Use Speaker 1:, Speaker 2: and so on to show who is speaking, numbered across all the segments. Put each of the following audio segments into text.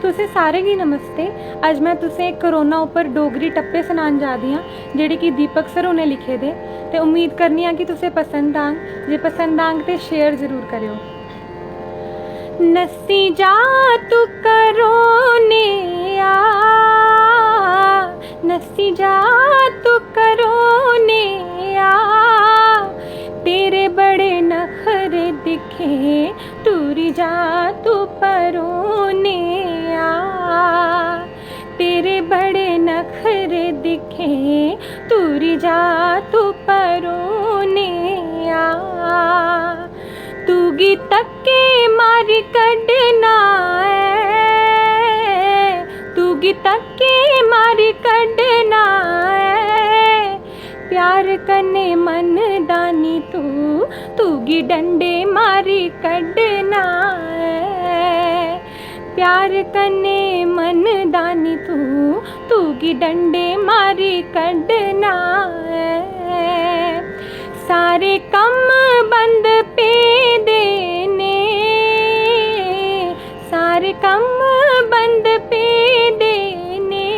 Speaker 1: तुसें सारे गी नमस्ते। अज मैं तुसें कोरोना उप्पर डोगरी टप्पे सनान जा दी आं जेह्ड़े कि दीपक सर होरें लिखे दे ते उम्मीद करनी आं कि तुसें पसंद आंग। जे पसंद आंग ते शेयर जरूर करेओ। नस्सी जा तू करोने आ, नस्सी जा तू करोने आ, तेरे बड़े नखरे दिखे टूरी जा तू परोने आ, तेरे बड़े नखरे दिखे टूरी जा तू परोने आ, तू गी तक्के मारी कड्ढना है, तू गी तक्के मारी कड्ढना है, प्यार कन्ने मन दानी तू गी डंडे मारी कड्ढना है, प्यार कन्ने मन दानी तू गी डंडे मारी कड्ढना है, सारे कम बंद पे देने, सारे कम बंद पे देने,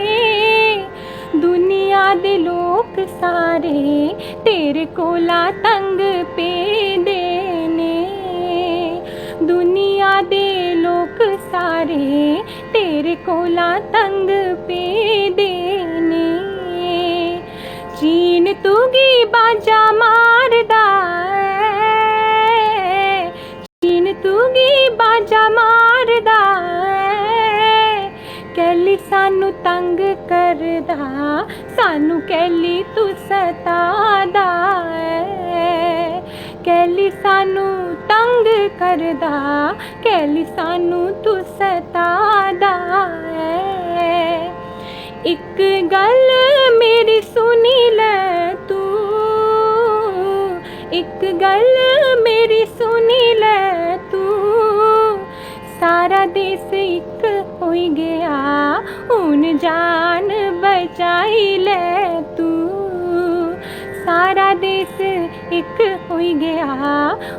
Speaker 1: दुनिया दे लोक सारे तेरे कोला तंग पे देने, दुनिया दे लोक सारे तेरे कोला तंग पे देने, चीन तुगी बाजा मारदा है, चीन तुगी बाजा मारदा है, कैली सानू तंग करदा, सानू कैली तू सतादा है, कैली सानू तंग करदा, कैली सानू तू सतादा है, एक गल मेरी सुनी ले तू, एक गल मेरी सुनी ले तू, सारा देश एक होई गया हुन जान बचाई ले तू, सारा देश एक होई गया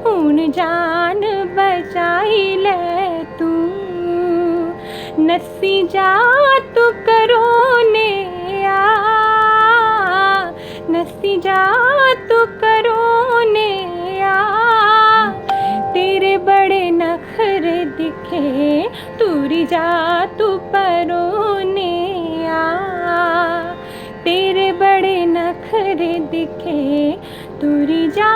Speaker 1: हुन जान बचाई ले तू, नस्सी जा तू करोने आ, नस्सी जा तू करोने आ, तेरे बड़े नखरे दिखे टूरी जा तू परोने आ, तेरे बड़े नखरे दिखे टूरी जा